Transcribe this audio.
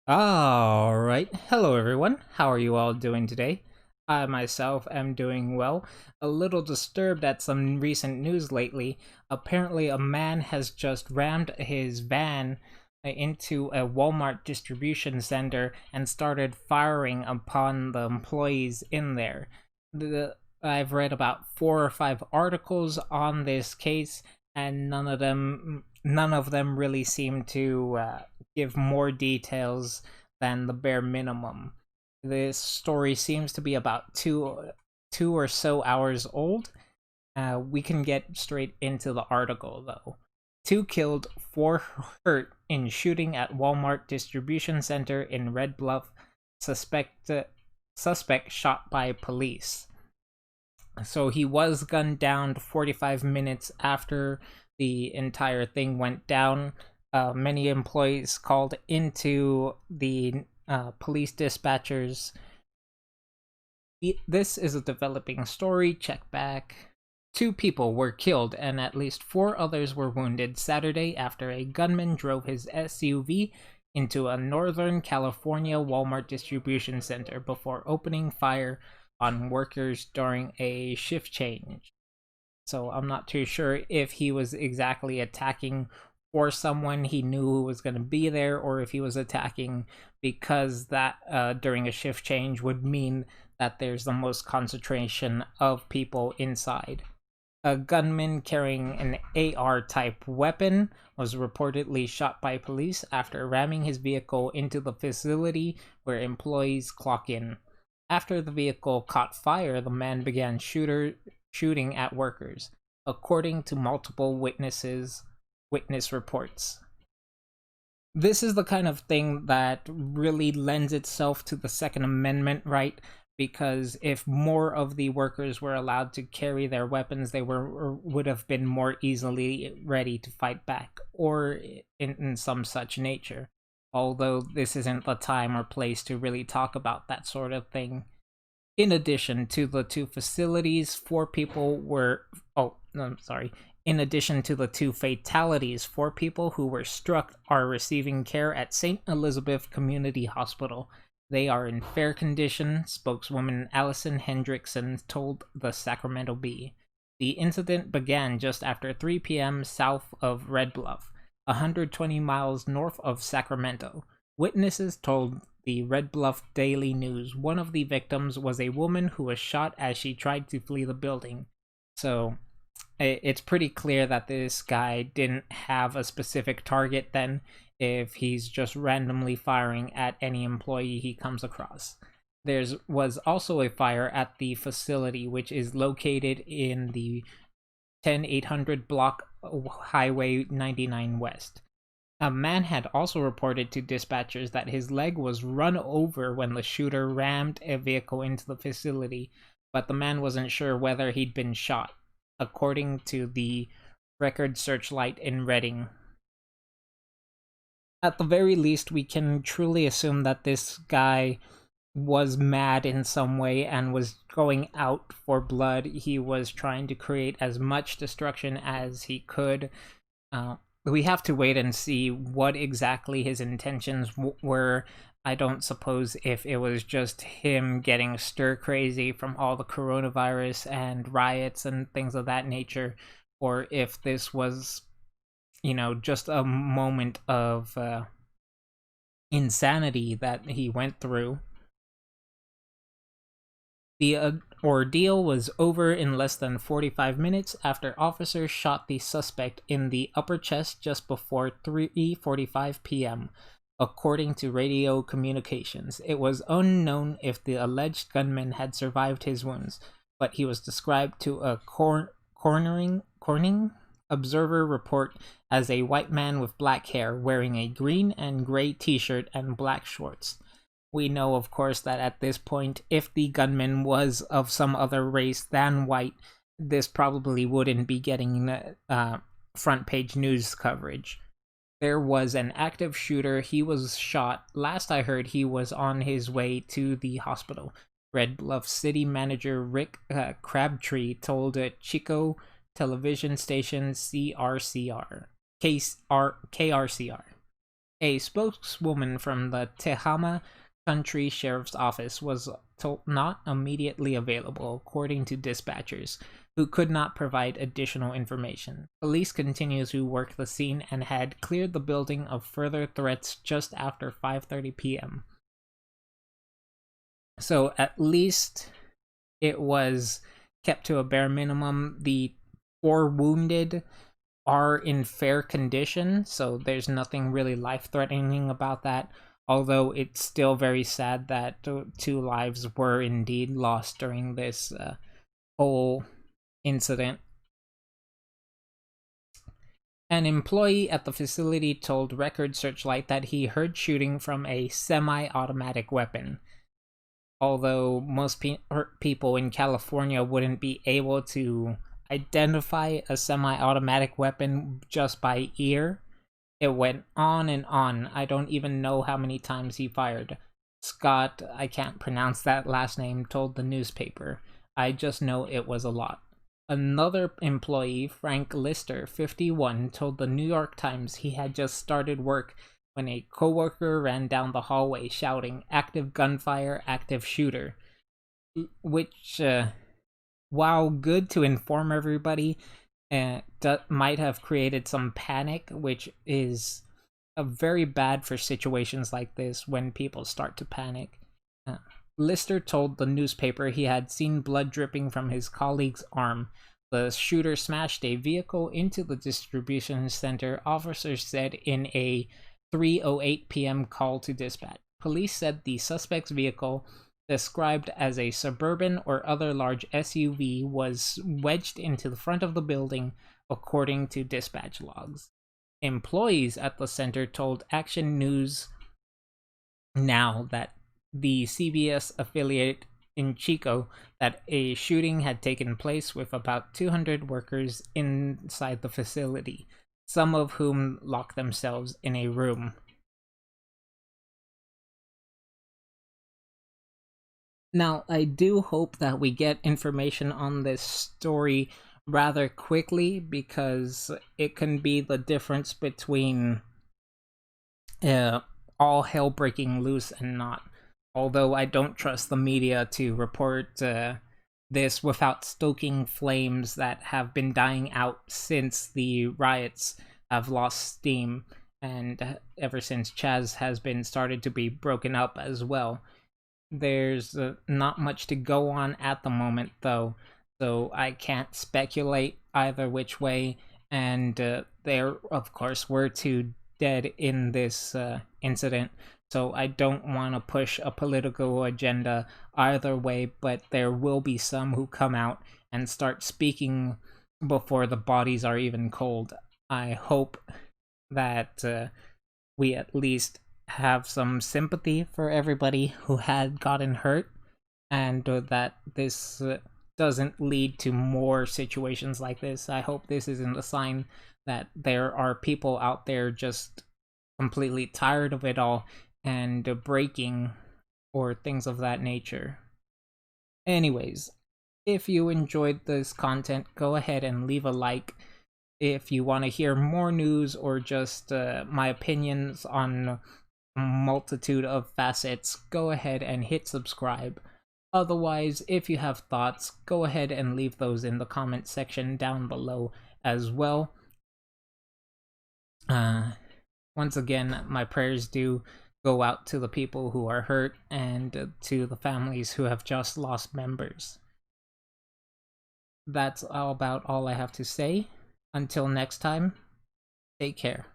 Alright, hello everyone. How are you all doing today? I myself am doing well. A little disturbed at some recent news lately. Apparently, a man has just rammed his van into a Walmart distribution center and started firing upon the employees in there. I've read about 4 or 5 articles on this case, and none of them really seem to give more details than the bare minimum. This story seems to be about two or so hours old. We can get straight into the article though. 2 killed, 4 hurt in shooting at Walmart distribution center in Red Bluff. Suspect suspect shot by police. So he was gunned down 45 minutes after the entire thing went down. Many employees called into the police dispatchers. This is a developing story. Check back. 2 people were killed and at least 4 others were wounded Saturday after a gunman drove his SUV into a Northern California Walmart distribution center before opening fire on workers during a shift change. So I'm not too sure if he was exactly attacking for someone he knew who was going to be there, or if he was attacking because that during a shift change would mean that there's the most concentration of people inside. A gunman carrying an AR type weapon was reportedly shot by police after ramming his vehicle into the facility where employees clock in. After the vehicle caught fire, the man began shooting at workers, according to multiple witness reports. This is the kind of thing that really lends itself to the Second Amendment, right? Because if more of the workers were allowed to carry their weapons, they would have been more easily ready to fight back, or in some such nature. Although this isn't the time or place to really talk about that sort of thing. In addition to the 2 facilities, 4 people were. Oh, no, I'm sorry. In addition to the 2 fatalities, 4 people who were struck are receiving care at St. Elizabeth Community Hospital. They are in fair condition, spokeswoman Allison Hendrickson told the Sacramento Bee. The incident began just after 3 p.m. south of Red Bluff, 120 miles north of Sacramento. Witnesses told the Red Bluff Daily News one of the victims was a woman who was shot as she tried to flee the building. So it's pretty clear that this guy didn't have a specific target then, if he's just randomly firing at any employee he comes across. There was also a fire at the facility, which is located in the 10800 block Highway 99 West. A man had also reported to dispatchers that his leg was run over when the shooter rammed a vehicle into the facility, but the man wasn't sure whether he'd been shot, according to the Record Searchlight in Reading. At the very least, we can truly assume that this guy was mad in some way and was going out for blood. He was trying to create as much destruction as he could. We have to wait and see what exactly his intentions were. I don't suppose if it was just him getting stir crazy from all the coronavirus and riots and things of that nature, or if this was, just a moment of insanity that he went through. The ordeal was over in less than 45 minutes after officers shot the suspect in the upper chest just before 3:45 p.m., according to radio communications. It was unknown if the alleged gunman had survived his wounds, but he was described to a Corning Observer report as a white man with black hair wearing a green and gray t-shirt and black shorts. We know, of course, that at this point, if the gunman was of some other race than white, this probably wouldn't be getting front page news coverage. There was an active shooter. He was shot. Last I heard, he was on his way to the hospital. Red Bluff City Manager Rick Crabtree told Chico television station KRCR. A spokeswoman from the Tehama Country Sheriff's Office was told not immediately available, according to dispatchers, who could not provide additional information. Police continues to work the scene and had cleared the building of further threats just after 5:30 p.m. So at least it was kept to a bare minimum. The 4 wounded are in fair condition, so there's nothing really life-threatening about that, although it's still very sad that 2 lives were indeed lost during this whole incident. An employee at the facility told Record Searchlight that he heard shooting from a semi-automatic weapon. Although most people in California wouldn't be able to identify a semi-automatic weapon just by ear, it went on and on. I don't even know how many times he fired. Scott, I can't pronounce that last name, told the newspaper. I just know it was a lot. Another employee, Frank Lister, 51, told the New York Times he had just started work when a coworker ran down the hallway shouting, "Active gunfire, active shooter," which, while good to inform everybody, might have created some panic, which is very bad for situations like this when people start to panic. Lister told the newspaper he had seen blood dripping from his colleague's arm. The shooter smashed a vehicle into the distribution center, officers said in a 3:08 p.m. call to dispatch. Police said the suspect's vehicle, described as a Suburban or other large SUV, was wedged into the front of the building, according to dispatch logs. Employees at the center told Action News Now that the CBS affiliate in Chico that a shooting had taken place with about 200 workers inside the facility, some of whom locked themselves in a room. Now, I do hope that we get information on this story rather quickly, because it can be the difference between all hell breaking loose and not. Although I don't trust the media to report this without stoking flames that have been dying out since the riots have lost steam, and ever since Chaz has been started to be broken up as well. There's not much to go on at the moment, though, so I can't speculate either which way, and there, of course, were 2 dead in this incident, so I don't want to push a political agenda either way, but there will be some who come out and start speaking before the bodies are even cold. I hope that we at least have some sympathy for everybody who had gotten hurt, and that this doesn't lead to more situations like this. I hope this isn't a sign that there are people out there just completely tired of it all and breaking or things of that nature. Anyways, if you enjoyed this content, go ahead and leave a like. If you want to hear more news or just my opinions on a multitude of facets, go ahead and hit subscribe. Otherwise, if you have thoughts, go ahead and leave those in the comment section down below as well. Once again, my prayers do go out to the people who are hurt and to the families who have just lost members. That's about all I have to say. Until next time, take care.